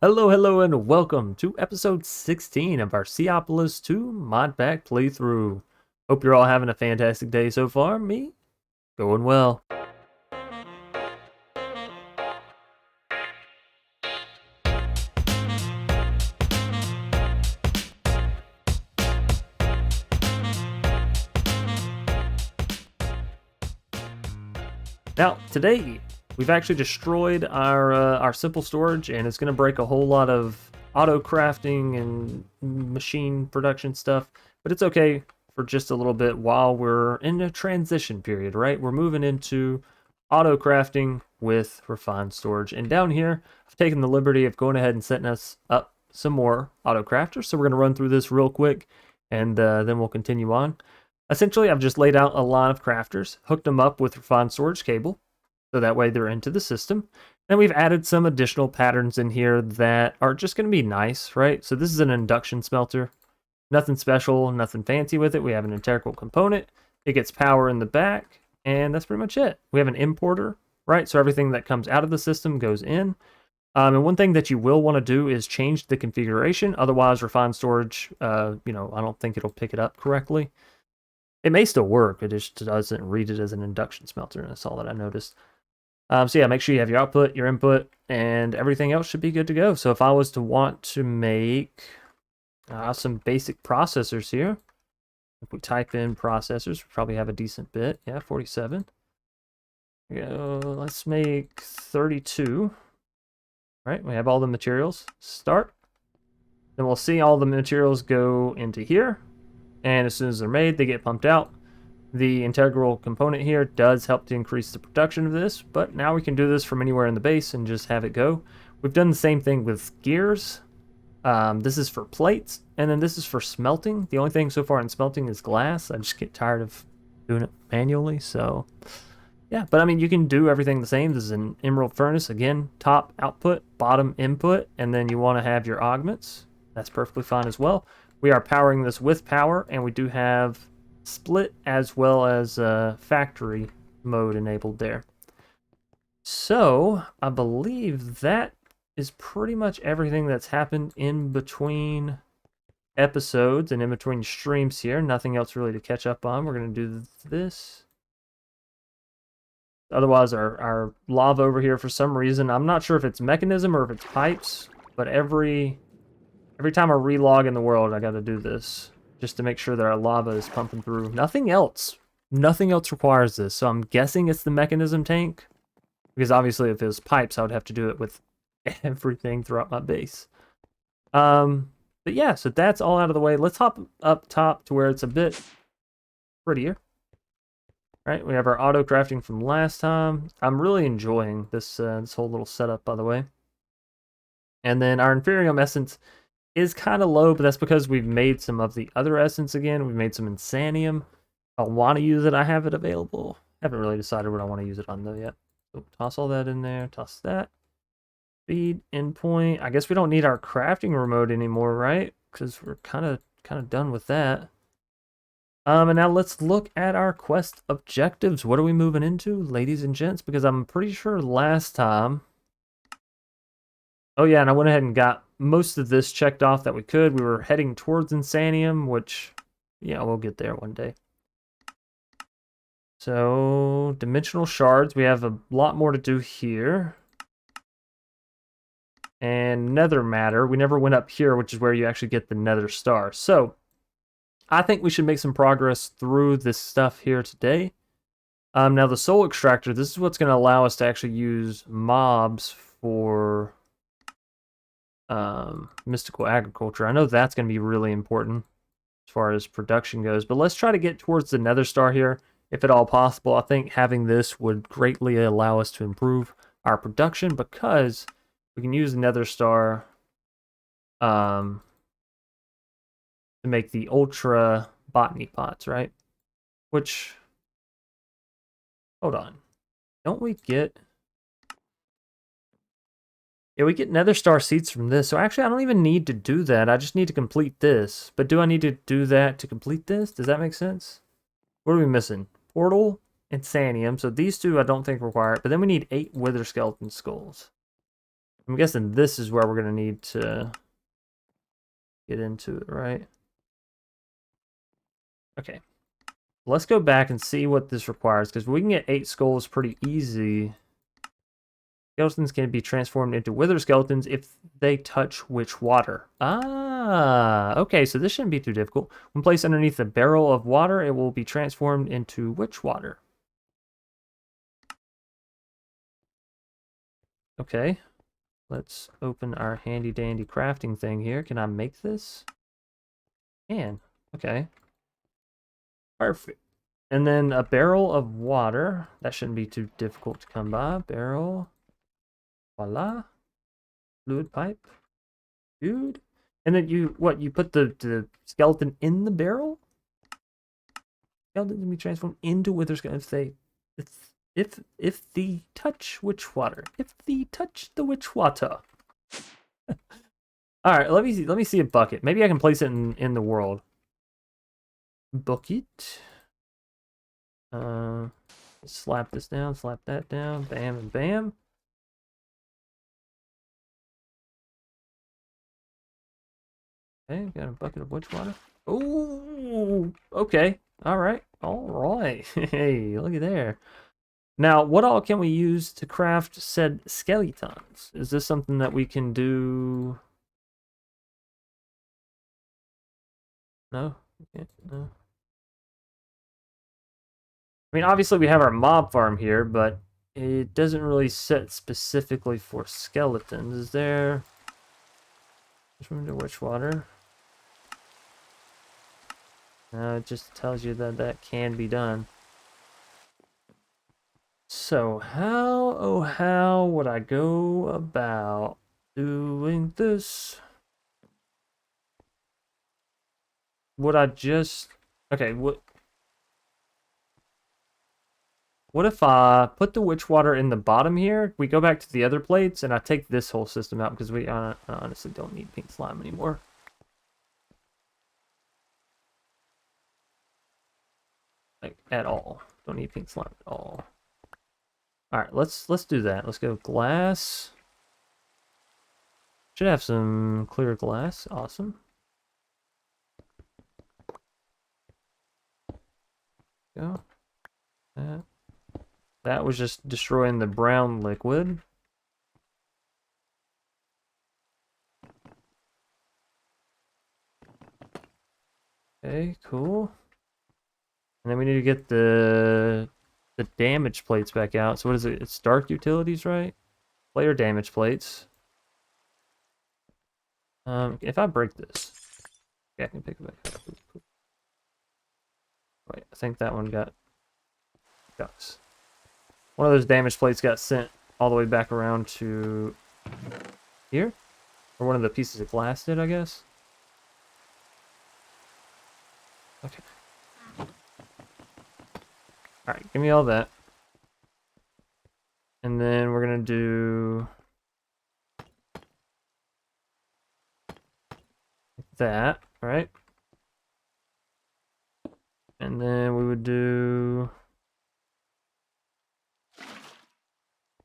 Hello, hello, and welcome to episode 16 of our Seaopolis 2 mod pack playthrough. Hope you're all having a fantastic day so far. Me, going well. Now, today, we've actually destroyed our simple storage, and it's going to break a whole lot of auto crafting and machine production stuff, but it's okay for just a little bit while we're in a transition period, right? We're moving into auto crafting with refined storage, and down here, I've taken the liberty of going ahead and setting us up some more auto crafters, so we're going to run through this real quick, and then we'll continue on. Essentially, I've just laid out a lot of crafters, hooked them up with refined storage cable, so that way they're into the system. Then we've added some additional patterns in here that are just going to be nice, right? So this is an induction smelter. Nothing special, nothing fancy with it. We have an integral component. It gets power in the back, and that's pretty much it. We have an importer, right? So everything that comes out of the system goes in. And one thing that you will want to do is change the configuration. Otherwise, refined storage, I don't think it'll pick it up correctly. It may still work, it just doesn't read it as an induction smelter, and that's all that I noticed. So yeah, make sure you have your output, your input, and everything else should be good to go. So if I was to want to make some basic processors here, if we type in processors, we probably have a decent bit. Yeah, 47. Let's make 32. Right, we have all the materials. Start. Then we'll see all the materials go into here. And as soon as they're made, they get pumped out. The integral component here does help to increase the production of this, but now we can do this from anywhere in the base and just have it go. We've done the same thing with gears. This is for plates, and then this is for smelting. The only thing so far in smelting is glass. I just get tired of doing it manually, so yeah. But I mean, you can do everything the same. This is an emerald furnace. Again, top output, bottom input, and then you want to have your augments. That's perfectly fine as well. We are powering this with power, and we do have split as well as factory mode enabled there. So I believe that is pretty much everything that's happened in between episodes and in between streams here. Nothing else really to catch up on. We're going to do this. Otherwise, our lava over here, for some reason, I'm not sure if it's mechanism or if it's pipes, but every time I relog in the world, I got to do this just to make sure that our lava is pumping through. Nothing else requires this. So I'm guessing it's the mechanism tank, because obviously if it was pipes, I would have to do it with everything throughout my base. But yeah, so that's all out of the way. Let's hop up top to where it's a bit prettier. All right, we have our auto crafting from last time. I'm really enjoying this this whole little setup, by the way. And then our Inferium Essence is kind of low, but that's because we've made some of the other essence again. We've made some Insanium. If I want to use it, I have it available. Haven't really decided what I want to use it on though yet. So toss all that in there, toss that. Feed, endpoint. I guess we don't need our crafting remote anymore, right? Because we're kind of done with that. And now let's look at our quest objectives. What are we moving into, ladies and gents? Because I'm pretty sure last time... Oh yeah, and I went ahead and got most of this checked off that we could. We were heading towards Insanium, which, yeah, we'll get there one day. So, dimensional shards. We have a lot more to do here. And nether matter. We never went up here, which is where you actually get the nether star. So, I think we should make some progress through this stuff here today. Now, the soul extractor, this is what's going to allow us to actually use mobs for... mystical agriculture. I know that's going to be really important as far as production goes, but let's try to get towards the nether star here if at all possible. I think having this would greatly allow us to improve our production because we can use the nether star to make the ultra botany pots, right? Which, hold on, don't we get... Yeah, we get nether star seeds from this. So actually, I don't even need to do that. I just need to complete this. But do I need to do that to complete this? Does that make sense? What are we missing? Portal and Sanium. So these two I don't think require it. But then we need 8 wither skeleton skulls. I'm guessing this is where we're gonna need to get into it, right? Okay. Let's go back and see what this requires, because we can get 8 skulls pretty easy. Skeletons can be transformed into wither skeletons if they touch witch water. Ah, okay, so this shouldn't be too difficult. When placed underneath a barrel of water, it will be transformed into witch water. Okay, let's open our handy dandy crafting thing here. Can I make this? Can. Okay. Perfect. And then a barrel of water. That shouldn't be too difficult to come by. Barrel. Voila. Fluid pipe. Dude. And then you put the skeleton in the barrel? Skeletons can be transformed into wither skeletons if the touch witch water. If the touch the witch water. Alright, let me see a bucket. Maybe I can place it in the world. Bucket. Slap this down, slap that down, bam and bam. Okay, got a bucket of witch water. Oh, okay. All right. All right. Hey, look at there. Now, what all can we use to craft said skeletons? Is this something that we can do? No? No. I mean, obviously we have our mob farm here, but it doesn't really set specifically for skeletons. Is there... Which one to witch water? No, it just tells you that that can be done. So how, oh how would I go about doing this? Would I just... Okay, what if I put the witch water in the bottom here? We go back to the other plates, and I take this whole system out because we honestly don't need pink slime anymore. Like, at all. Don't need pink slime at all. Alright, let's do that. Let's go glass. Should have some clear glass. Awesome. Go. That was just destroying the brown liquid. Okay, cool. And then we need to get the damage plates back out. So what is it? It's dark utilities, right? Player damage plates. If I break this, yeah, I can pick it back up. Wait, I think that one got ducks. One of those damage plates got sent all the way back around to here, or one of the pieces of glass did, I guess. Okay. All right, give me all that, and then we're gonna do that, right? And then we would do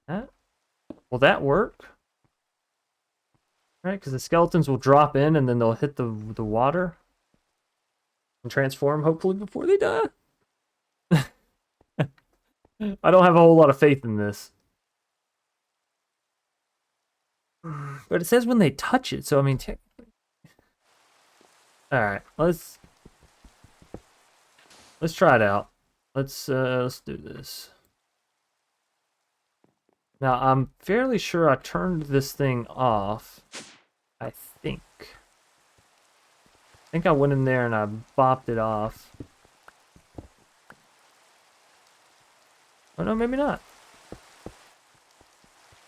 that. Will that work? Right, because the skeletons will drop in and then they'll hit the water and transform, hopefully, before they die. I don't have a whole lot of faith in this. But it says when they touch it, so I mean, alright, let's try it out. Let's do this. Now, I'm fairly sure I turned this thing off. I think I went in there and I bopped it off. Oh no, maybe not.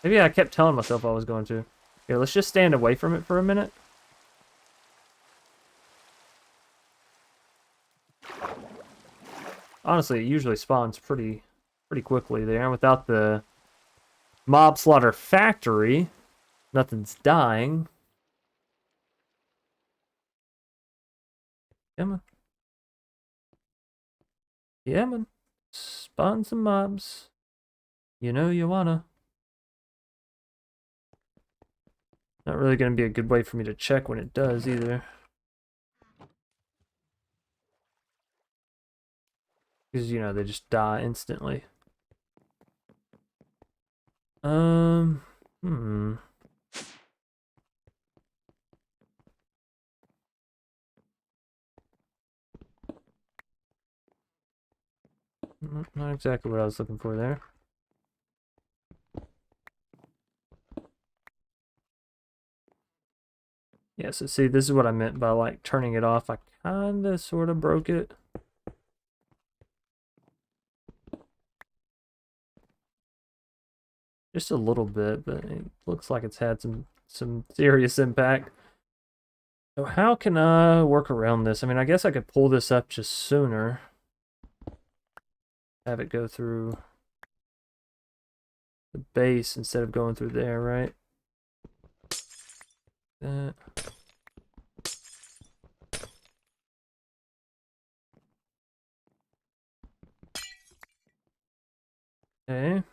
Maybe I kept telling myself I was going to. Here, let's just stand away from it for a minute. Honestly, it usually spawns pretty quickly there. Without the mob slaughter factory, nothing's dying. Come on. Yeah, man. Spawn some mobs. You know you wanna. Not really going to be a good way for me to check when it does either. Because, you know, they just die instantly. Hmm. Not exactly what I was looking for there. Yeah, so see, this is what I meant by, like, turning it off. I kinda, sorta broke it. Just a little bit, but it looks like it's had some serious impact. So how can I work around this? I mean, I guess I could pull this up just sooner. Have it go through the base instead of going through there, right? That. Okay.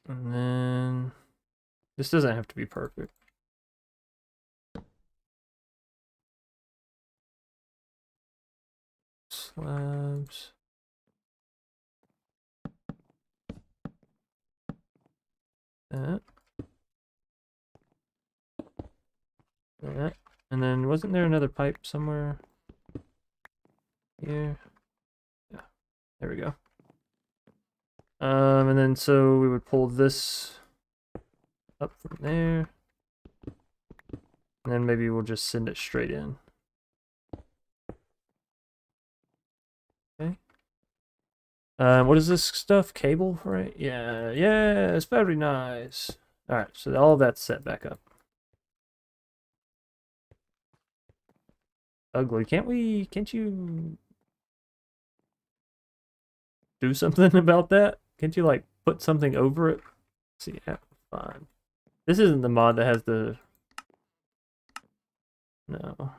And then this doesn't have to be perfect. Slabs. That. That. And then wasn't there another pipe somewhere here? Yeah. There we go. And then so we would pull this up from there. And then maybe we'll just send it straight in. Okay. What is this stuff? Cable, right? Yeah, yeah, it's very nice. Alright, so all of that's set back up. Ugly. Can't you do something about that? Can't you, like, put something over it? See, yeah, fine. This isn't the mod that has the... No.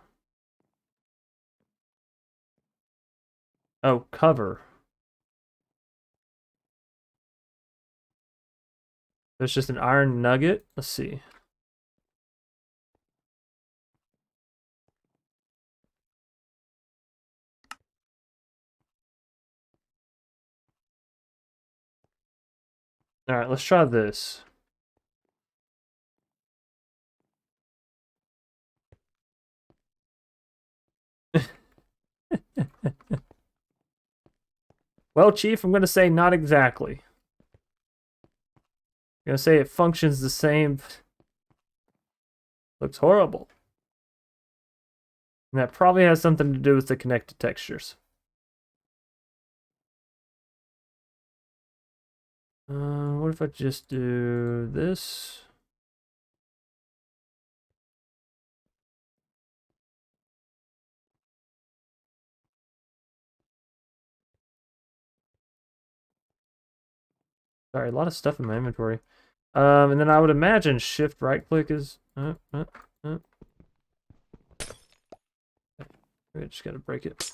Oh, cover. There's just an iron nugget. Let's see. Alright, let's try this. Well, Chief, I'm going to say not exactly. I'm going to say it functions the same. Looks horrible. And that probably has something to do with the connected textures. What if I just do this? Sorry, a lot of stuff in my inventory. And then I would imagine shift right click is... We just gotta break it.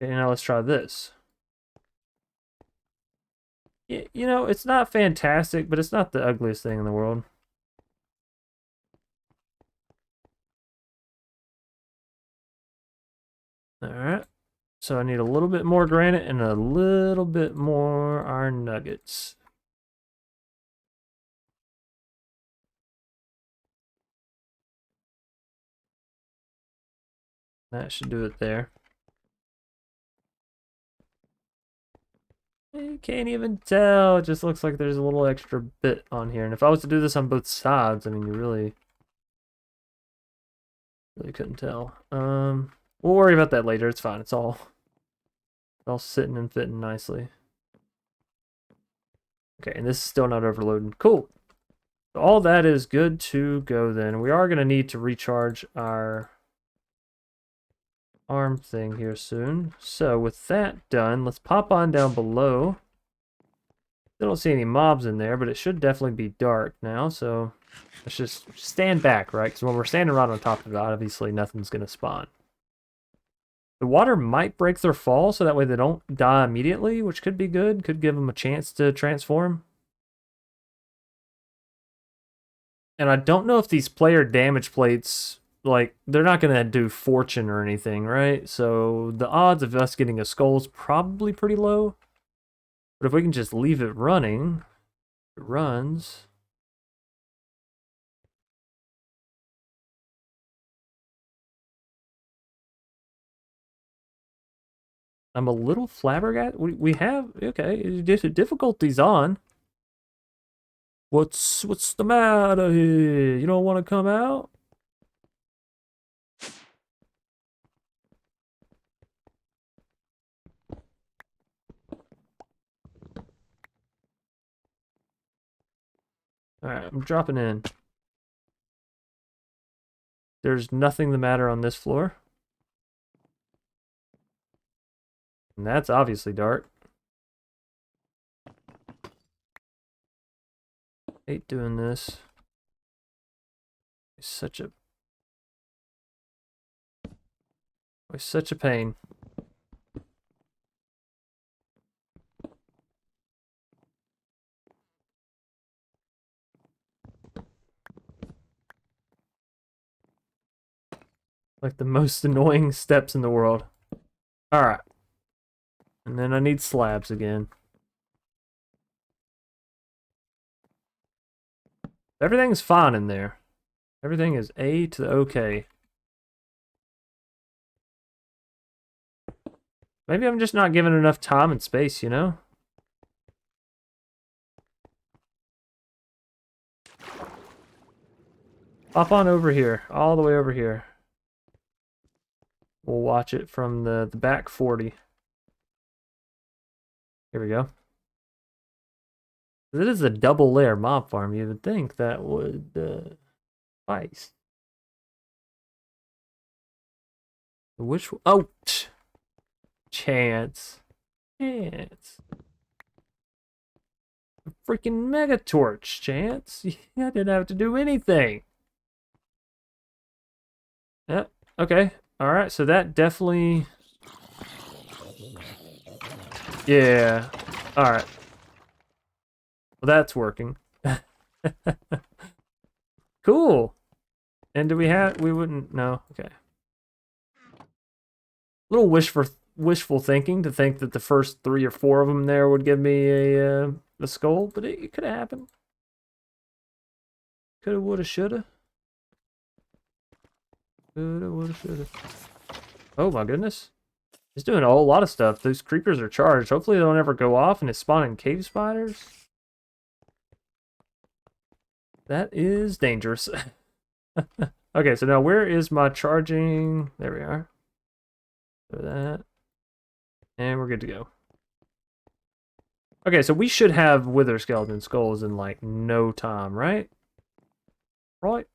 Okay, now let's try this. You know, it's not fantastic, but it's not the ugliest thing in the world. Alright. So I need a little bit more granite and a little bit more iron nuggets. That should do it there. You can't even tell. It just looks like there's a little extra bit on here. And if I was to do this on both sides, I mean, you really couldn't tell. We'll worry about that later. It's fine. It's all sitting and fitting nicely. Okay, and this is still not overloading. Cool. So all that is good to go then. We are going to need to recharge our arm thing here soon. So with that done, let's pop on down below. I don't see any mobs in there, but it should definitely be dark now, so let's just stand back, right? Because when we're standing right on top of it, obviously nothing's going to spawn. The water might break their fall, so that way they don't die immediately, which could be good. Could give them a chance to transform. And I don't know if these player damage plates, like, they're not going to do fortune or anything, right? So the odds of us getting a skull is probably pretty low. But if we can just leave it running, it runs. I'm a little flabbergasted. We have, okay, difficulty's on. What's the matter here? You don't want to come out? Alright, I'm dropping in. There's nothing the matter on this floor. And that's obviously dark. Hate doing this. It's such a pain. Like the most annoying steps in the world. Alright. And then I need slabs again. Everything's fine in there. Everything is A to okay. Maybe I'm just not given enough time and space, you know? Hop on over here. All the way over here. We'll watch it from the back 40. Here we go. It is a double layer mob farm. You would think that would suffice. Which one? Oh! Chance. Chance. A freaking mega torch, Chance. I didn't have to do anything. Yep. Okay. Alright, so that definitely... Yeah. Alright. Well, that's working. Cool. And do we have... We wouldn't... No. Okay. Little wishful thinking to think that the first 3 or 4 of them there would give me a skull, but it could have happened. Coulda, woulda, shoulda. Coulda, woulda, shoulda. Oh my goodness. It's doing a whole lot of stuff. Those creepers are charged. Hopefully they don't ever go off and it's spawning cave spiders. That is dangerous. Okay, so now where is my charging? There we are. So that. And we're good to go. Okay, so we should have wither skeleton skulls in like no time, right? Right?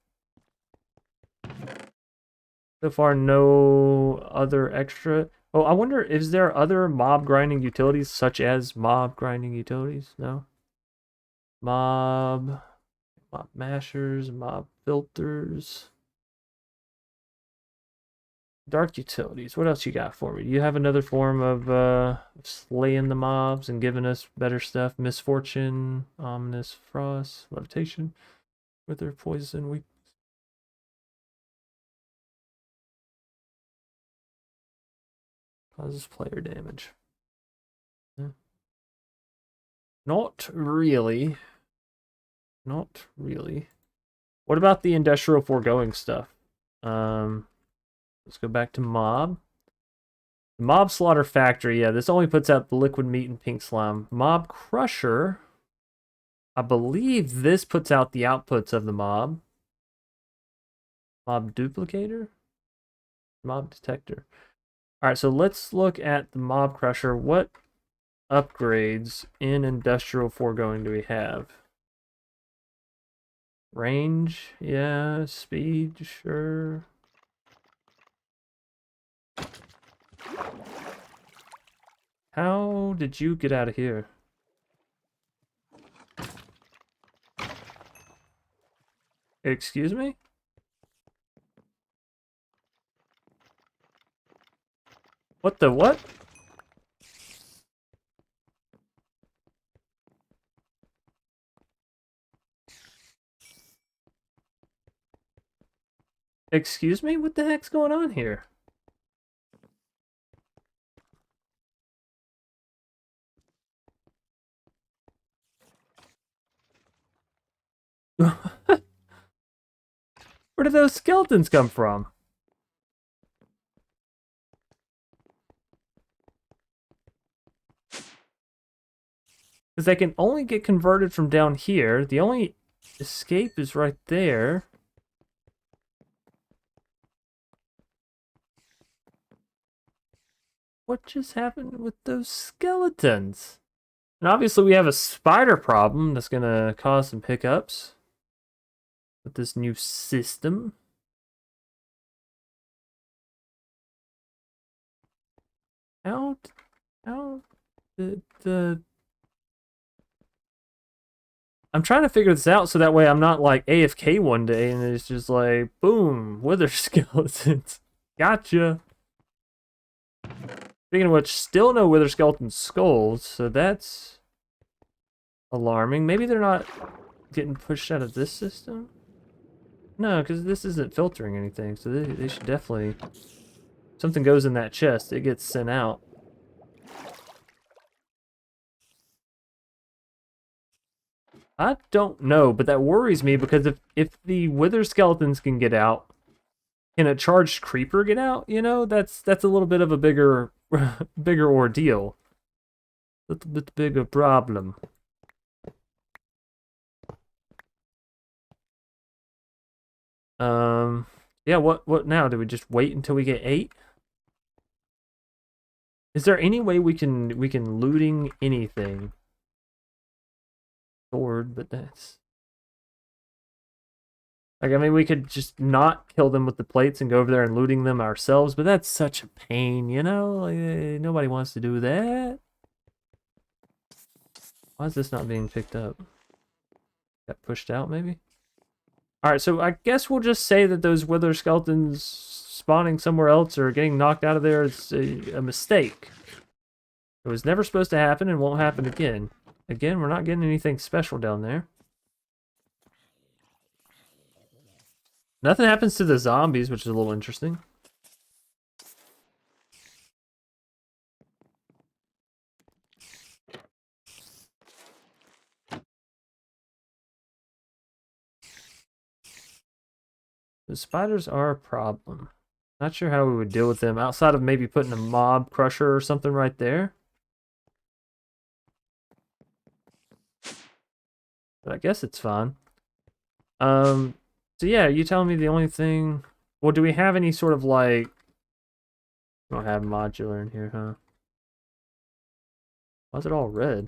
So far, no other extra. Oh, I wonder, is there other mob grinding utilities such as mob grinding utilities? No? Mob mashers, mob filters. Dark utilities. What else you got for me? Do you have another form of slaying the mobs and giving us better stuff? Misfortune, ominous frost, levitation, wither, poison, weak. Causes player damage. Not really. Not really. What about the industrial foregoing stuff? Let's go back to mob. Mob slaughter factory. Yeah, this only puts out the liquid meat and pink slime. Mob crusher. I believe this puts out the outputs of the mob. Mob duplicator. Mob detector. All right, so let's look at the mob crusher. What upgrades in industrial foregoing do we have? Range, yeah. Speed, sure. How did you get out of here? Excuse me? What the what? Excuse me? What the heck's going on here? Where did those skeletons come from? Because they can only get converted from down here. The only escape is right there. What just happened with those skeletons? And obviously we have a spider problem that's going to cause some hiccups with this new system. How the I'm trying to figure this out so that way I'm not like AFK one day and it's just like, boom, wither skeletons. Gotcha. Speaking of which, still no wither skeleton skulls, so that's alarming. Maybe they're not getting pushed out of this system? No, because this isn't filtering anything, so they should definitely... Something goes in that chest, it gets sent out. I don't know, but that worries me because if the wither skeletons can get out, can a charged creeper get out? You know, that's a little bit of a bigger bigger ordeal. A little bit bigger problem. Yeah, what now? Do we just wait until we get 8? Is there any way we can looting anything? Sword, but that's... Like, I mean, we could just not kill them with the plates and go over there and looting them ourselves, but that's such a pain, you know? Like, nobody wants to do that. Why is this not being picked up? Got pushed out, maybe? Alright, so I guess we'll just say that those wither skeletons spawning somewhere else or getting knocked out of there is a mistake. It was never supposed to happen and won't happen again. Again, we're not getting anything special down there. Nothing happens to the zombies, which is a little interesting. The spiders are a problem. Not sure how we would deal with them outside of maybe putting a mob crusher or something right there. But I guess it's fine. So yeah, you telling me the only thing... Well, do we have any sort of like... We don't have modular in here, huh? Why is it all red?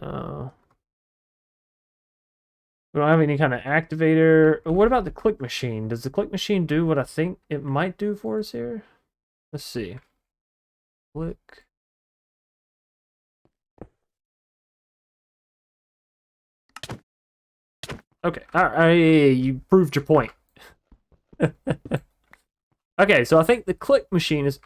Oh. We don't have any kind of activator. What about the click machine? Does the click machine do what I think it might do for us here? Let's see. Click. Okay, alright, you proved your point. Okay, so I think the click machine is...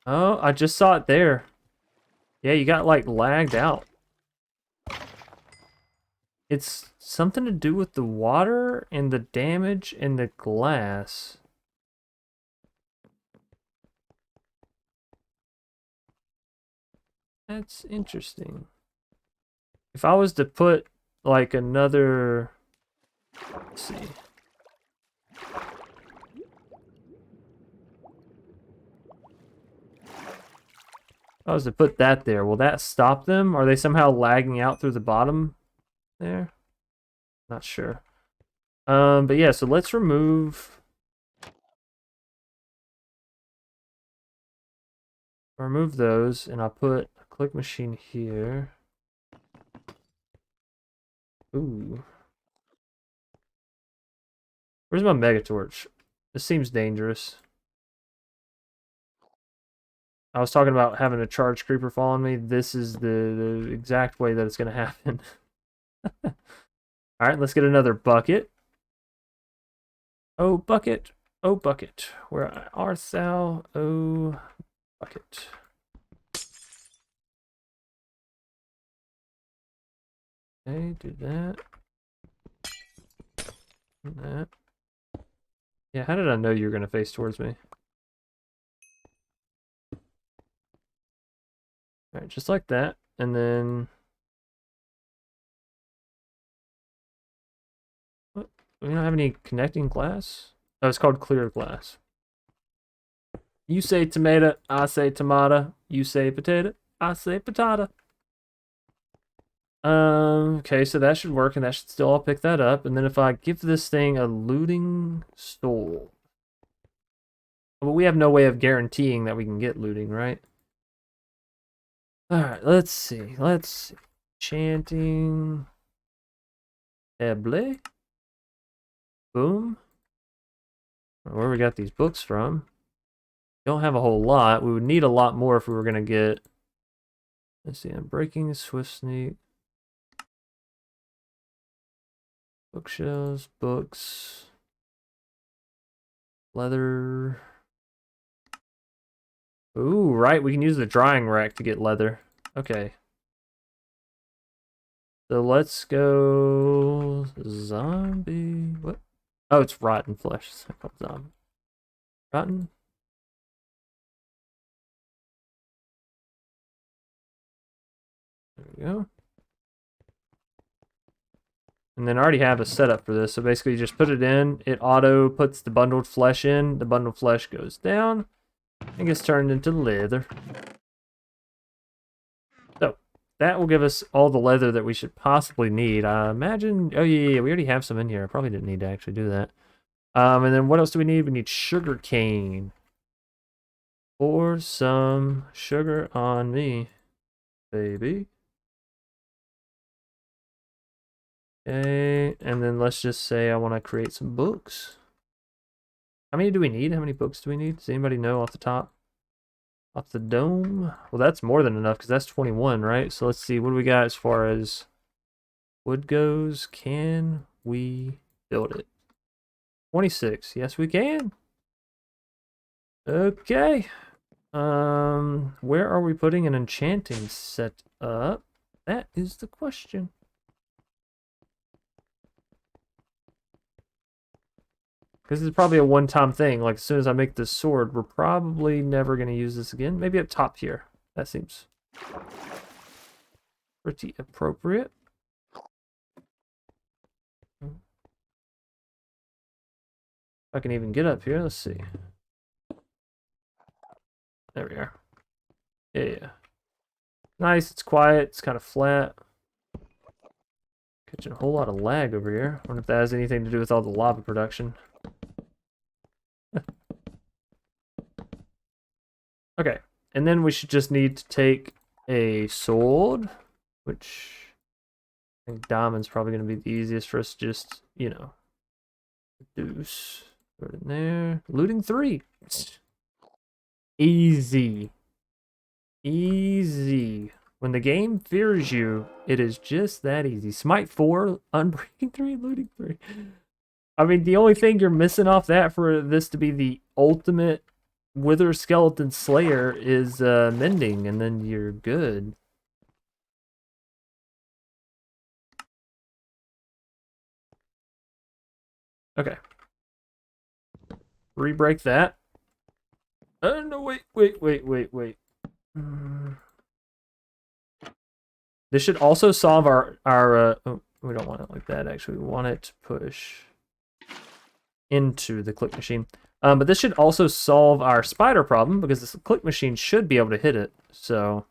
Oh, I just saw it there. Yeah, you got like lagged out. It's something to do with the water and the damage and the glass. That's interesting. If I was to put like another... Let's see. If I was to put that there, will that stop them? Are they somehow lagging out through the bottom there? Not sure. But yeah, so let's remove those, and I'll put a click machine here. Ooh. Where's my mega torch? This seems dangerous. I was talking about having a charged creeper fall on me. This is the exact way that it's going to happen. All right, let's get another bucket. Oh, bucket. Oh, bucket. Where art thou? Oh, bucket. Okay, do that. Do that. Yeah, how did I know you were going to face towards me? All right, just like that. And then... What? We don't have any connecting glass? Oh, it's called clear glass. You say tomato, I say tomato. You say potato, I say potato. Okay, so that should work, and that should still all pick that up. And then if I give this thing a looting soul... But we have no way of guaranteeing that we can get looting, right? Alright, let's see. Let's see. Chanting. Eble. Boom. Where we got these books from? Don't have a whole lot. We would need a lot more if we were going to get... Let's see. I'm breaking Swift Sneak. Bookshelves, books. Leather. Ooh, right. We can use the drying rack to get leather. Okay. So let's go... Zombie... What? Oh, it's rotten flesh. It's not called zombie. Rotten? There we go. And then I already have a setup for this. So basically you just put it in. It auto puts the bundled flesh in. The bundled flesh goes down. And gets turned into leather. So that will give us all the leather that we should possibly need. I imagine... Oh, yeah, we already have some in here. I probably didn't need to actually do that. And then what else do we need? We need sugar cane. Pour some sugar on me, baby. Okay, and then let's just say I want to create some books. How many do we need? How many books do we need? Does anybody know off the top? Off the dome? Well, that's more than enough because that's 21, right? So let's see. What do we got as far as wood goes? Can we build it? 26. Yes, we can. Okay. Where are we putting an enchanting set up? That is the question. Because it's probably a one-time thing. Like, as soon as I make this sword, we're probably never going to use this again. Maybe up top here. That seems pretty appropriate. If I can even get up here, let's see. There we are. Yeah. Nice, it's quiet, it's kind of flat. Catching a whole lot of lag over here. I wonder if that has anything to do with all the lava production. Okay, and then we should just need to take a sword, which I think diamond's probably going to be the easiest for us to just, you know, reduce. Put it in there. Looting 3. Easy. Easy. When the game fears you, it is just that easy. Smite 4, Unbreaking 3, Looting 3. I mean, the only thing you're missing off that for this to be the ultimate Wither Skeleton Slayer is Mending, and then you're good. Okay. Re-break that. No, wait. This should also solve our oh, we don't want it like that, actually. We want it to push into the click machine. But this should also solve our spider problem, because this click machine should be able to hit it. So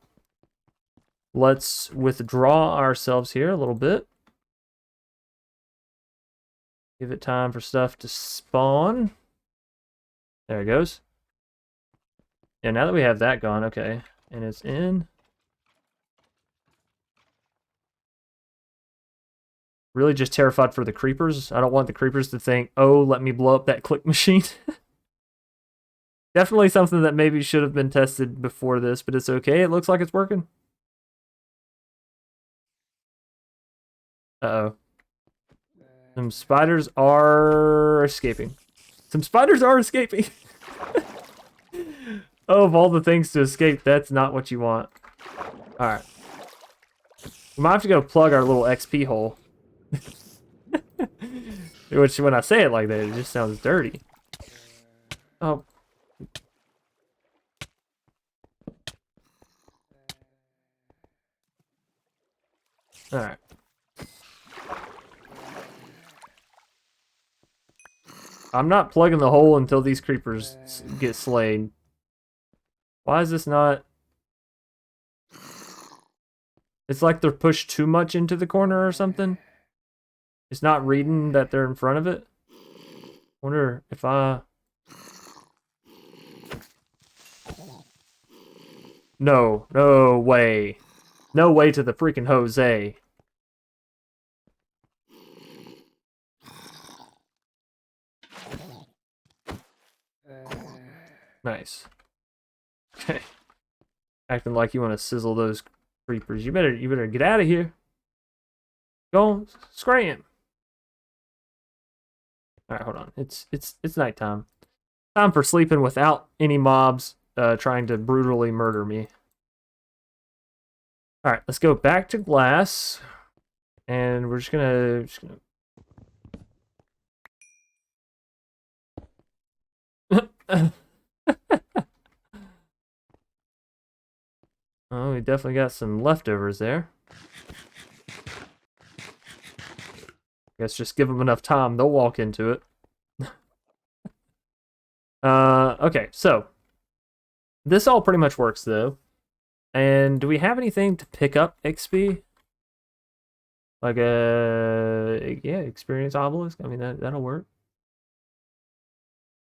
let's withdraw ourselves here a little bit. Give it time for stuff to spawn. There it goes. Yeah, now that we have that gone, okay. And it's in. Really just terrified for the creepers. I don't want the creepers to think, oh, let me blow up that click machine. Definitely something that maybe should have been tested before this, but it's okay. It looks like it's working. Uh-oh. Some spiders are escaping. Some spiders are escaping. Oh, of all the things to escape, that's not what you want. Alright. We might have to go plug our little XP hole. Which, when I say it like that, it just sounds dirty. Oh. Alright. I'm not plugging the hole until these creepers get slayed. Why is this not... It's like they're pushed too much into the corner or something. It's not reading that they're in front of it. Wonder if I... No, no way. No way to the freaking Jose. Nice. Okay. Acting like you want to sizzle those creepers. You better get out of here. Go scram. Alright, hold on. It's nighttime. Time for sleeping without any mobs trying to brutally murder me. Alright, let's go back to glass. And we're just gonna Oh, we definitely got some leftovers there. Guess just give them enough time, they'll walk into it. Okay, so this all pretty much works though. And do we have anything to pick up XP? Like a yeah, experience obelisk. I mean that'll work.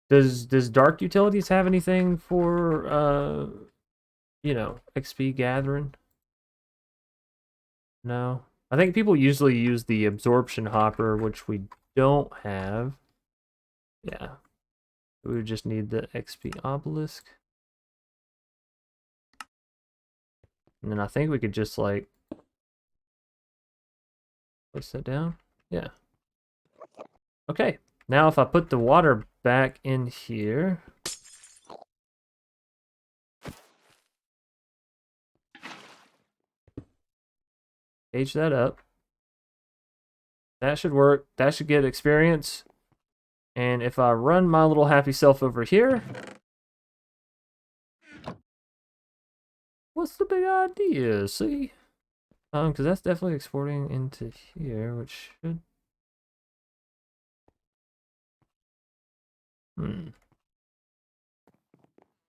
Does Dark Utilities have anything for you know, XP gathering? No. I think people usually use the absorption hopper, which we don't have. Yeah. We would just need the XP obelisk. And then I think we could just like place that down. Yeah. Okay. Now if I put the water back in here. Age that up. That should work. That should get experience. And if I run my little happy self over here. What's the big idea? See? Because that's definitely exporting into here, which should...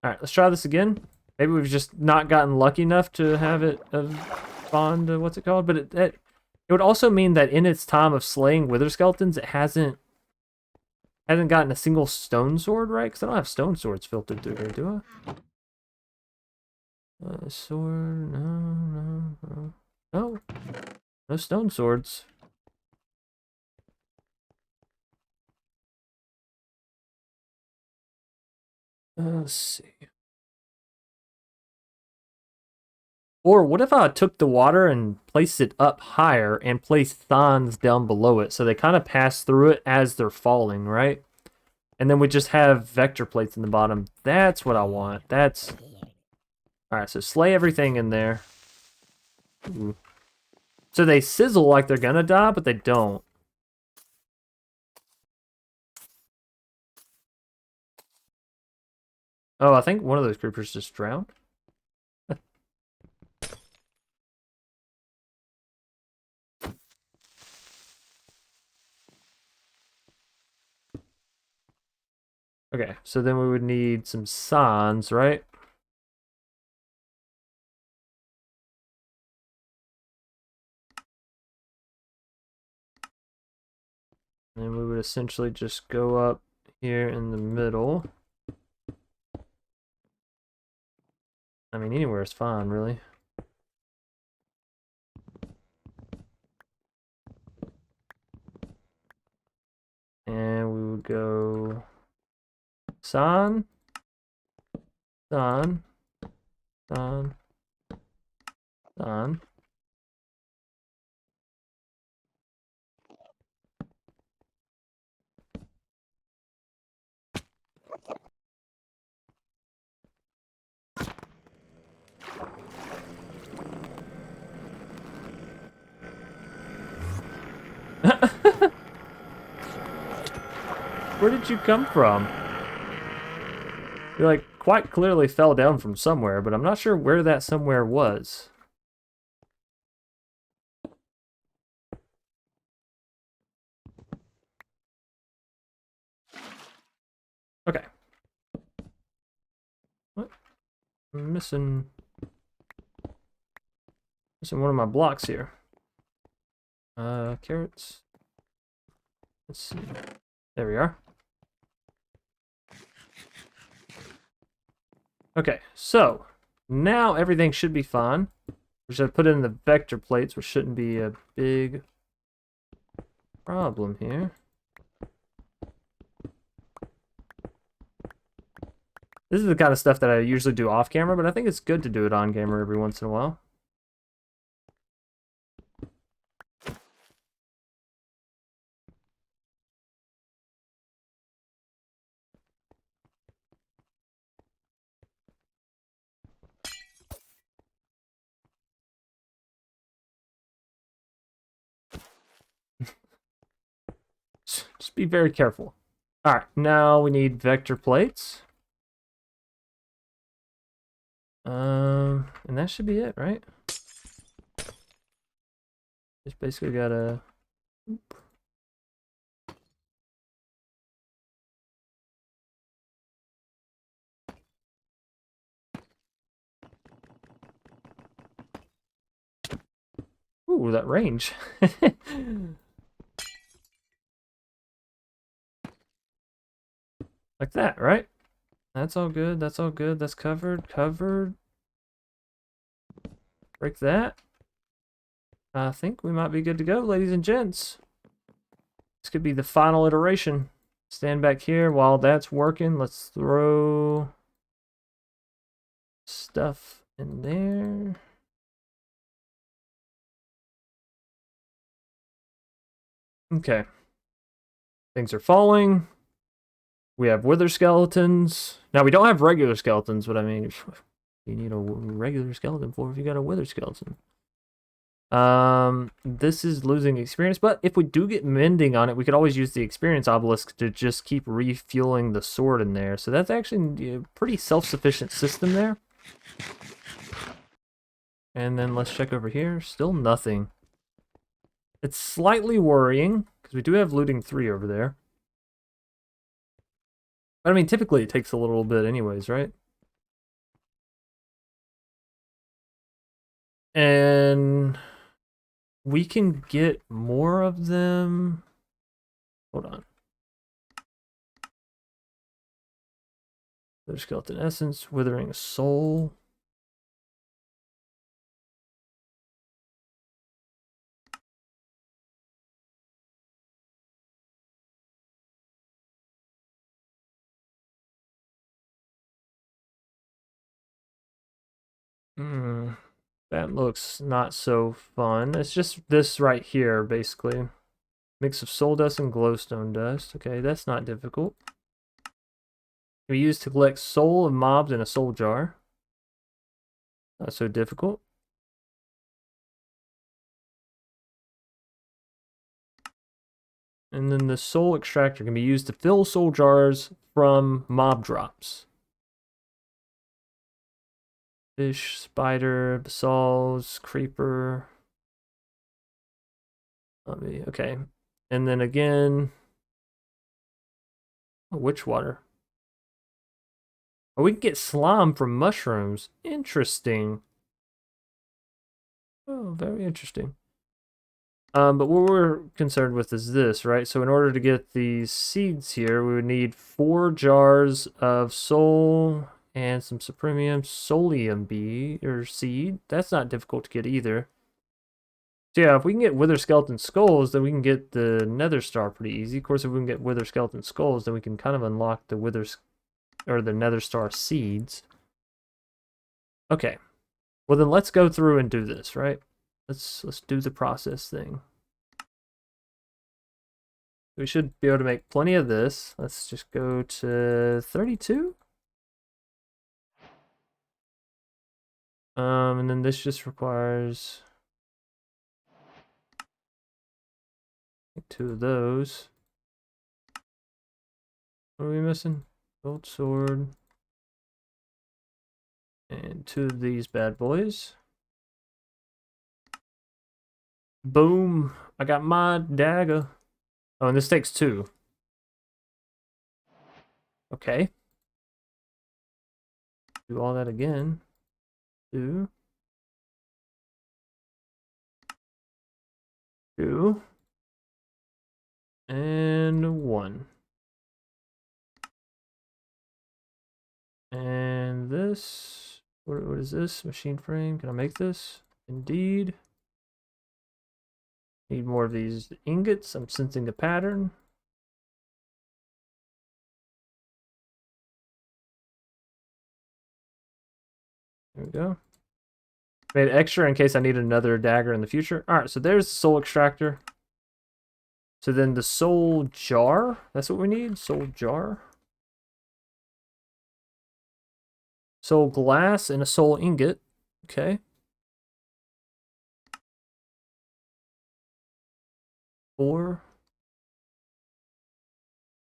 Alright, let's try this again. Maybe we've just not gotten lucky enough to have it spawned, what's it called? But it would also mean that in its time of slaying wither skeletons, it hasn't gotten a single stone sword, right? Because I don't have stone swords filtered through here, do I? Sword, no. No stone swords. Let's see. Or what if I took the water and placed it up higher and placed thorns down below it so they kind of pass through it as they're falling, right? And then we just have vector plates in the bottom. That's what I want. That's... Alright, so slay everything in there. Ooh. So they sizzle like they're gonna die, but they don't. Oh, I think one of those creepers just drowned. Okay, so then we would need some signs, right? And we would essentially just go up here in the middle. I mean, anywhere is fine, really. And we would go sign. Done. Done. Done. Where did you come from? You like quite clearly fell down from somewhere, but I'm not sure where that somewhere was. Okay. What? I'm missing one of my blocks here. Carrots. Let's see. There we are. Okay, so now everything should be fine. We should put in the vector plates, which shouldn't be a big problem here. This is the kind of stuff that I usually do off camera, but I think it's good to do it on camera every once in a while. Just be very careful. All right, now we need vector plates. And that should be it, right? Just basically gotta... Ooh, that range. Like that, right? That's all good, that's all good, that's covered, covered. Break that. I think we might be good to go, ladies and gents. This could be the final iteration. Stand back here while that's working. Let's throw stuff in there. Okay. Things are falling. We have wither skeletons. Now, we don't have regular skeletons, but I mean, you need a regular skeleton for if you got a wither skeleton. This is losing experience, but if we do get mending on it, we could always use the experience obelisk to just keep refueling the sword in there. So that's actually a pretty self-sufficient system there. And then let's check over here. Still nothing. It's slightly worrying, because we do have looting 3 over there. But I mean, typically it takes a little bit anyways, right? And we can get more of them. Hold on. There's skeleton essence, withering soul. That looks not so fun. It's just this right here, basically. Mix of soul dust and glowstone dust. Okay, that's not difficult. Can be used to collect soul of mobs in a soul jar. Not so difficult. And then the soul extractor can be used to fill soul jars from mob drops. Fish, spider, basalls, creeper. Okay. And then again, witch water. Oh, we can get slime from mushrooms. Interesting. Oh, very interesting. But what we're concerned with is this, right? So in order to get these seeds here, we would need 4 jars of soul and some supremium solium bee or seed. That's not difficult to get either. So yeah, if we can get wither skeleton skulls, then we can get the nether star pretty easy. Of course, if we can get wither skeleton skulls, then we can kind of unlock the the nether star seeds. Okay. Well, then let's go through and do this, right? Let's do the process thing. We should be able to make plenty of this. Let's just go to 32. And then this just requires 2 of those. What are we missing? Gold sword. And 2 of these bad boys. Boom. I got my dagger. Oh, and this takes 2. Okay. Do all that again. 2. 2. And 1. And this. What is this? Machine frame. Can I make this? Indeed. Need more of these ingots. I'm sensing a pattern. There we go. Made extra in case I need another dagger in the future. Alright, so there's the soul extractor. So then the soul jar. That's what we need. Soul jar. Soul glass and a soul ingot. Okay. 4.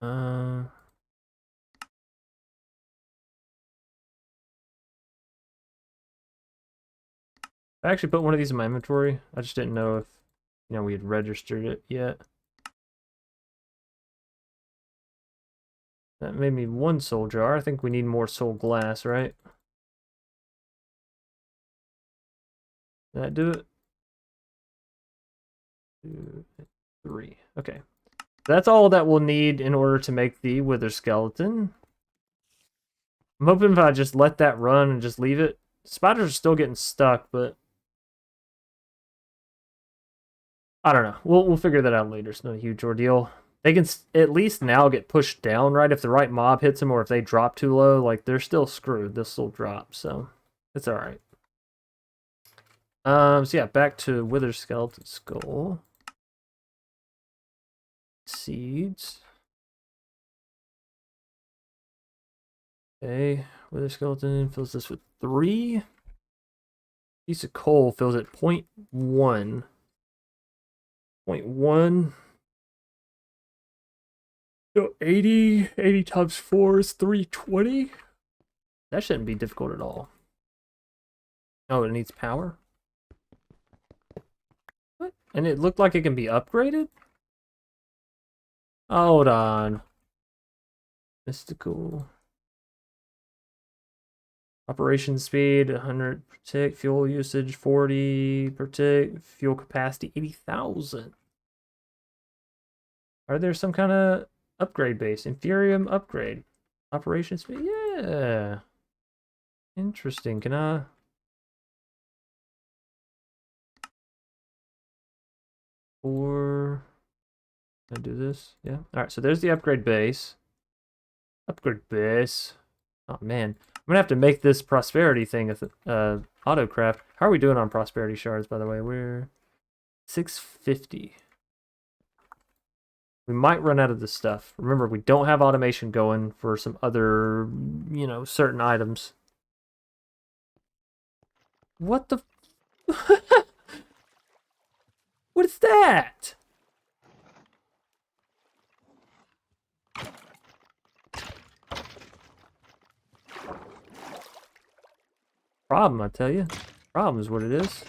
I actually put one of these in my inventory. I just didn't know if, we had registered it yet. That made me 1 soul jar. I think we need more soul glass, right? Did that do it? 2, 3. Okay. That's all that we'll need in order to make the wither skeleton. I'm hoping if I just let that run and just leave it. Spiders are still getting stuck, but I don't know. We'll figure that out later. It's not a huge ordeal. They can at least now get pushed down, right? If the right mob hits them or if they drop too low, like, they're still screwed. They'll still drop, so it's all right. So yeah, back to wither skeleton skull. Seeds. Okay, wither skeleton fills this with 3. Piece of coal fills at 0.1. 0.1. So 80 times 4 is 320. That shouldn't be difficult at all. Oh, it needs power? What? And it looked like it can be upgraded? Hold on. Mystical. Operation speed, 100 per tick. Fuel usage, 40 per tick. Fuel capacity, 80,000. Are there some kind of upgrade base? Inferium upgrade. Operation speed? Yeah. Interesting. Can I... Or... Can I do this? Yeah. Alright, so there's the upgrade base. Upgrade base. Oh, man. I'm gonna have to make this prosperity thing autocraft. How are we doing on prosperity shards, by the way? We're 650. We might run out of this stuff. Remember, we don't have automation going for some other, certain items. What the... What is that? Problem, I tell you. Problem is what it is.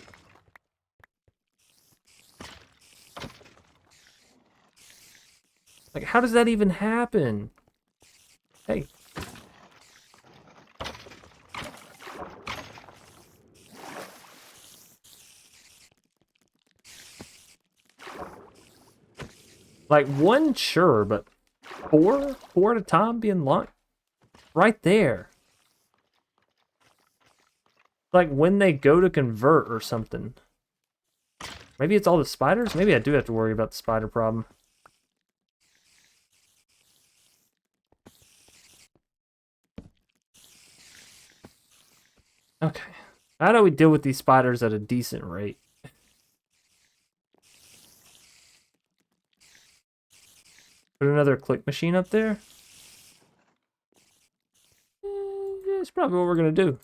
Like, how does that even happen? Hey. Like, 1, sure, but 4? 4 at a time being launched? Right there. Like, when they go to convert or something. Maybe it's all the spiders? Maybe I do have to worry about the spider problem. Okay, How do we deal with these spiders at a decent rate? Put another click machine up there? That's probably what we're going to do.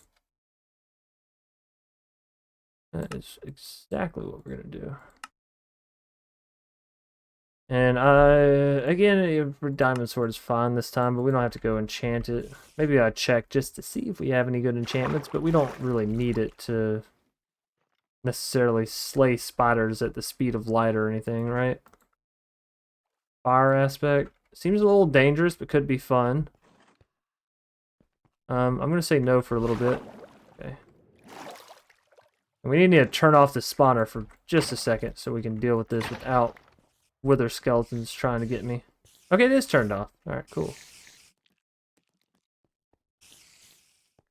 That is exactly what we're going to do. And again, for Diamond Sword is fine this time, but we don't have to go enchant it. Maybe I'll check just to see if we have any good enchantments, but we don't really need it to necessarily slay spiders at the speed of light or anything, right? Fire aspect. Seems a little dangerous, but could be fun. I'm going to say no for a little bit. Okay. And we need to turn off the spawner for just a second so we can deal with this without wither skeletons trying to get me. Okay, it is turned off. Alright, cool.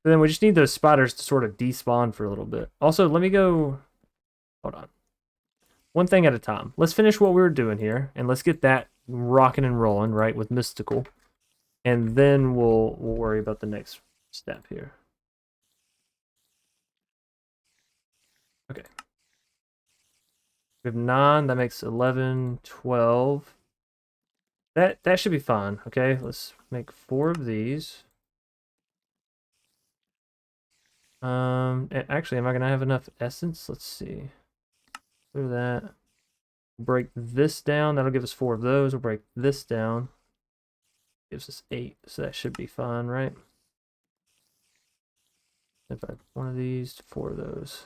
And then we just need those spiders to sort of despawn for a little bit. Also, let me go... Hold on. One thing at a time. Let's finish what we were doing here, and let's get that rocking and rolling, right, with Mystical. And then we'll worry about the next step here. Okay. We have 9, that makes 11, 12. That should be fine, okay? Let's make 4 of these. Actually, am I gonna have enough essence? Let's see. Clear that. Break this down. That'll give us 4 of those. We'll break this down. Gives us 8, so that should be fine, right? If I have 1 of these, 4 of those.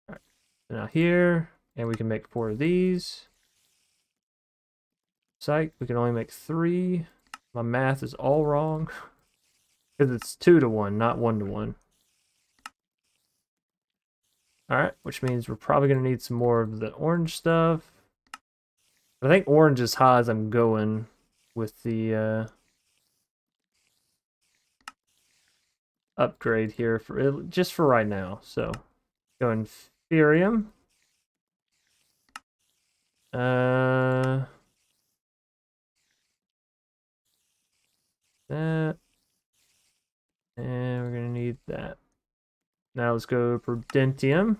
All right. So now here, and we can make 4 of these. Psych, we can only make 3. My math is all wrong. Because it's 2 to 1, not 1 to 1. Alright, which means we're probably going to need some more of the orange stuff. But I think orange is high as I'm going with the upgrade here for just for right now. So, go Inferium. That. And we're going to need that. Now let's go Prudentium.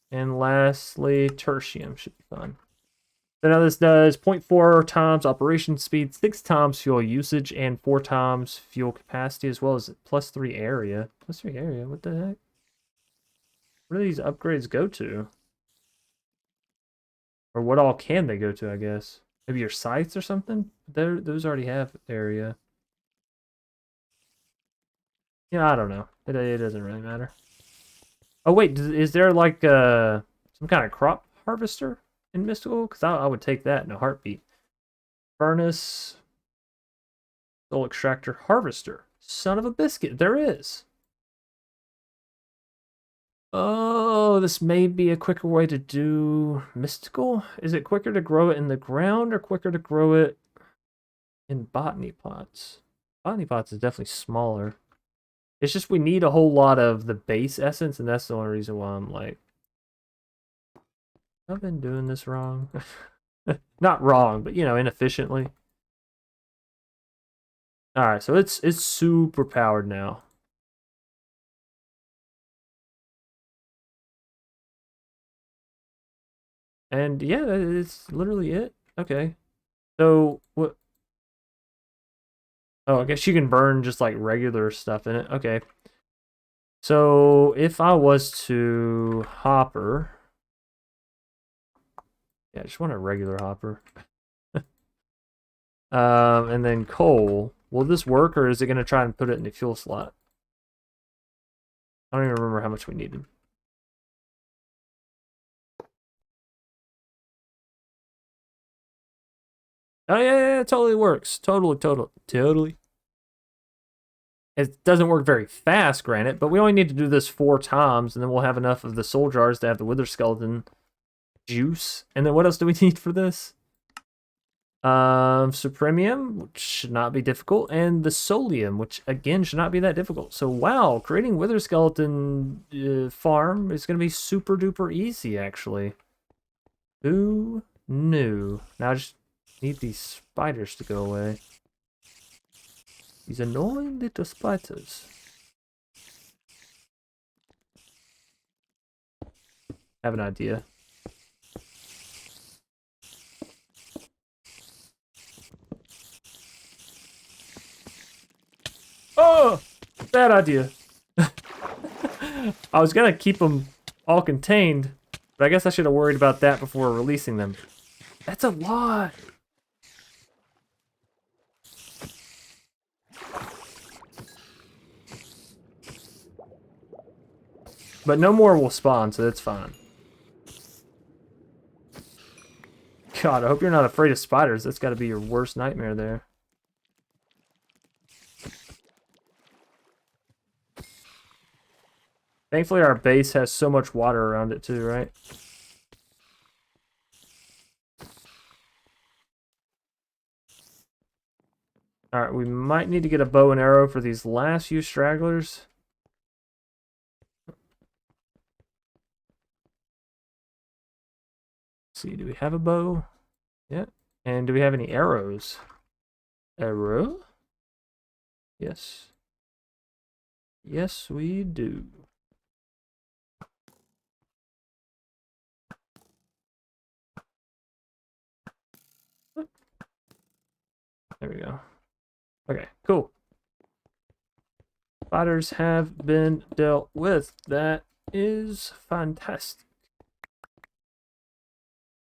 And lastly, Tertium should be fun. So now this does 0.4 times operation speed, 6 times fuel usage, and 4 times fuel capacity, as well as +3 area. +3 area? What the heck? Where do these upgrades go to? Or what all can they go to, I guess? Maybe your sights or something? Those already have area. Yeah, I don't know. It doesn't really matter. Oh wait, is there like some kind of crop harvester in Mystical? Because I would take that in a heartbeat. Furnace, soul extractor, harvester. Son of a biscuit, there is. Oh, this may be a quicker way to do Mystical. Is it quicker to grow it in the ground or quicker to grow it in botany pots? Botany pots is definitely smaller. It's just we need a whole lot of the base essence, and that's the only reason why I'm like, I've been doing this wrong. Not wrong, but, you know, inefficiently. Alright, so it's super powered now. And yeah, it's literally it. Okay. So, what? Oh, I guess you can burn just like regular stuff in it. Okay. So, if I was to hopper... Yeah, I just want a regular hopper. And then coal. Will this work, or is it going to try and put it in the fuel slot? I don't even remember how much we needed. Oh, yeah, it totally works. Totally. It doesn't work very fast, granted, but we only need to do this 4 times, and then we'll have enough of the soul jars to have the wither skeleton juice. And then what else do we need for this? Supremium, which should not be difficult, and the Solium, which again should not be that difficult. So wow, creating wither skeleton farm is going to be super duper easy, actually. Who knew? Now I just need these spiders to go away. These annoying little spiders. have an idea. Oh, bad idea. I was gonna keep them all contained, but I guess I should have worried about that before releasing them. That's a lot. But no more will spawn, so that's fine. God, I hope you're not afraid of spiders. That's got to be your worst nightmare there. Thankfully, our base has so much water around it too, right? Alright, we might need to get a bow and arrow for these last few stragglers. Let's see, do we have a bow? Yeah. And do we have any arrows? Arrow? Yes. Yes, we do. There we go. Okay, cool. Spiders have been dealt with. That is fantastic.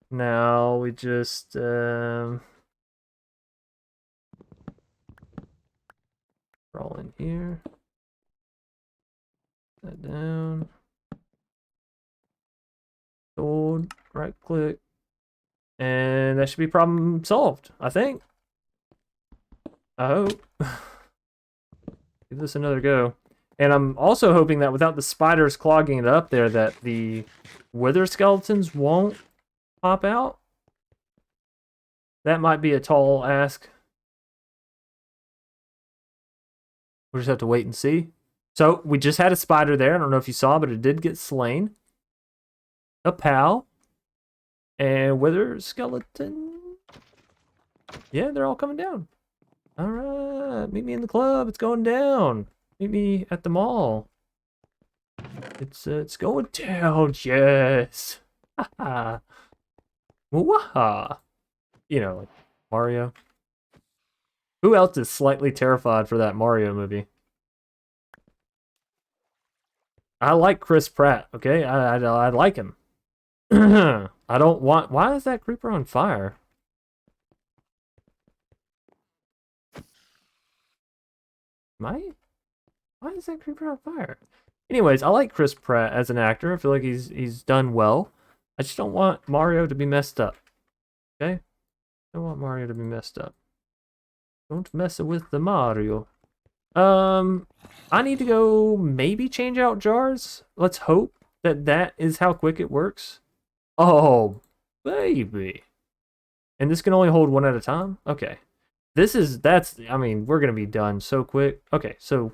Now we just roll in here. That down. Hold, right click. And that should be problem solved, I think. I hope. Give this another go. And I'm also hoping that without the spiders clogging it up there, that the wither skeletons won't pop out. That might be a tall ask. We'll just have to wait and see. So, we just had a spider there. I don't know if you saw, but it did get slain. A pal. And wither skeleton. Yeah, they're all coming down. Alright, meet me in the club. It's going down. Meet me at the mall. It's going down. Yes. Haha. Waha. You know, like Mario. Who else is slightly terrified for that Mario movie? I like Chris Pratt, okay? I like him. I don't want... Why is that creeper on fire? Why is that creeper on fire? Anyways, I like Chris Pratt as an actor. I feel like he's done well. I just don't want Mario to be messed up. Okay? I don't want Mario to be messed up. Don't mess with the Mario. I need to go maybe change out jars. Let's hope that that is how quick it works. Oh, baby. And this can only hold one at a time? Okay. I mean, we're going to be done so quick. Okay, so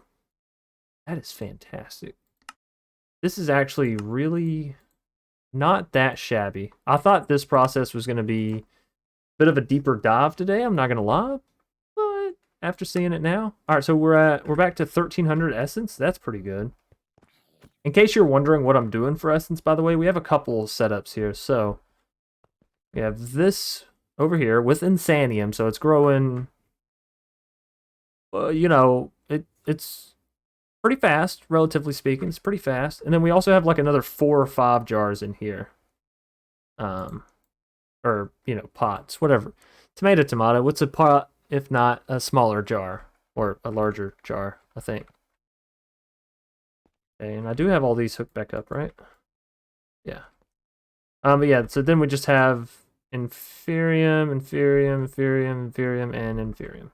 that is fantastic. This is actually really not that shabby. I thought this process was going to be a bit of a deeper dive today, I'm not going to lie. But after seeing it now. All right, so we're back to 1300 essence. That's pretty good. In case you're wondering what I'm doing for essence, by the way, we have a couple setups here. So we have this over here with Insanium, so it's growing, you know, it's pretty fast, relatively speaking. It's pretty fast. And then we also have like another 4 or 5 jars in here. Or, you know, pots, whatever. Tomato. What's a pot if not a smaller jar? Or a larger jar, I think. Okay, and I do have all these hooked back up, right? Yeah. But yeah, so then we just have Inferium, and Inferium.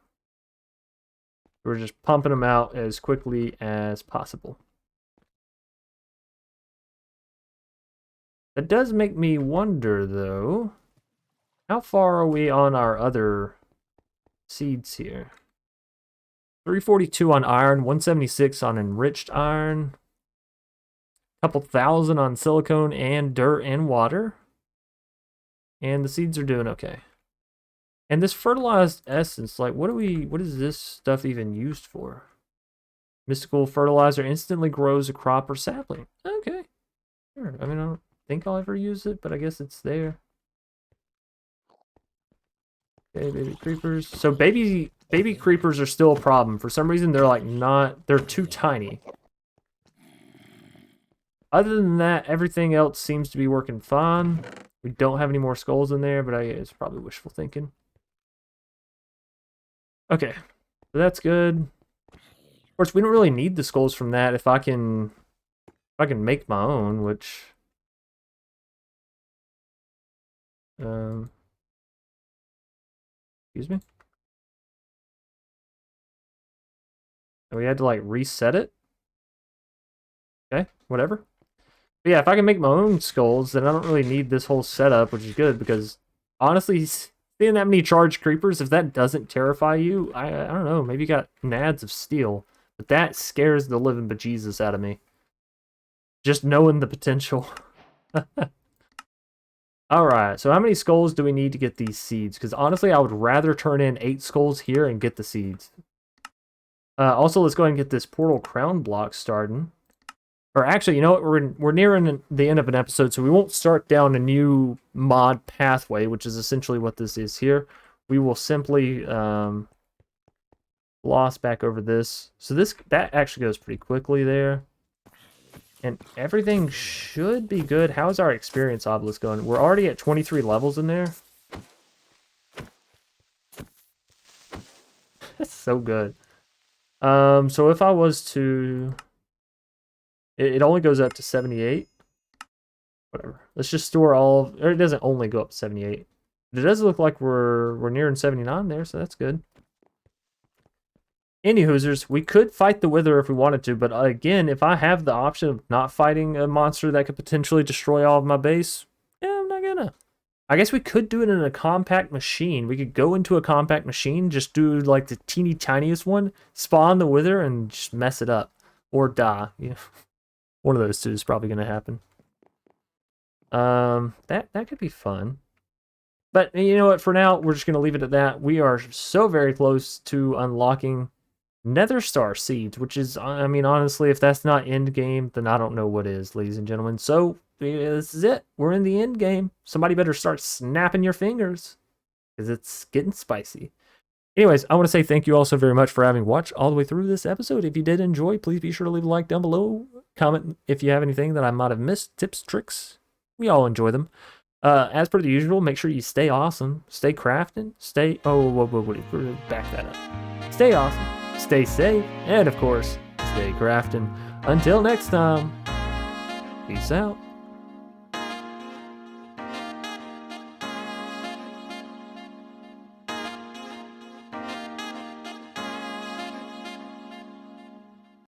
We're just pumping them out as quickly as possible. That does make me wonder, though, how far are we on our other seeds here? 342 on iron, 176 on enriched iron, couple thousand on silicone and dirt and water. And the seeds are doing okay. And this fertilized essence, like, what is this stuff even used for? Mystical fertilizer instantly grows a crop or sapling. Okay. Sure. I mean, think I'll ever use it, but I guess it's there. Okay, baby creepers. So baby creepers are still a problem. For some reason, they're like they're too tiny. Other than that, everything else seems to be working fine. We don't have any more skulls in there, but it's probably wishful thinking. Okay, so that's good. Of course, we don't really need the skulls from that if I can make my own, which excuse me. And we had to like reset it. Okay, whatever. But yeah, if I can make my own skulls, then I don't really need this whole setup, which is good because honestly, seeing that many charged creepers, if that doesn't terrify you, I don't know, maybe you got nads of steel. But that scares the living bejesus out of me. Just knowing the potential. Alright, so how many skulls do we need to get these seeds? Because honestly, I would rather turn in 8 skulls here and get the seeds. Also, let's go ahead and get this portal crown block starting. Or actually, you know what? We're nearing the end of an episode, so we won't start down a new mod pathway, which is essentially what this is here. We will simply gloss back over this. So that actually goes pretty quickly there. And everything should be good. How's our experience obelisk going? We're already at 23 levels in there. That's so good. So if I was to... It only goes up to 78. Whatever. Let's just store all... Or it doesn't only go up to 78. But it does look like we're nearing 79 there, so that's good. Any hoosers, we could fight the Wither if we wanted to, but again, if I have the option of not fighting a monster that could potentially destroy all of my base, yeah, I'm not gonna. I guess we could do it in a compact machine. We could go into a compact machine, just do like the teeny tiniest one, spawn the Wither, and just mess it up. Or die. Yeah. One of those two is probably gonna happen. That could be fun. But you know what, for now, we're just gonna leave it at that. We are so very close to unlocking Nether Star seeds, which is, I mean, honestly, if that's not end game, then I don't know what is, ladies and gentlemen. So, this is it. We're in the end game. Somebody better start snapping your fingers, because it's getting spicy. Anyways, I want to say thank you all so very much for having watched all the way through this episode. If you did enjoy, please be sure to leave a like down below. Comment if you have anything that I might have missed, tips, tricks. We all enjoy them. As per the usual, make sure you stay awesome, stay crafting, stay... Oh, whoa, back that up. Stay awesome. Stay safe, and of course, stay crafting. Until next time, peace out.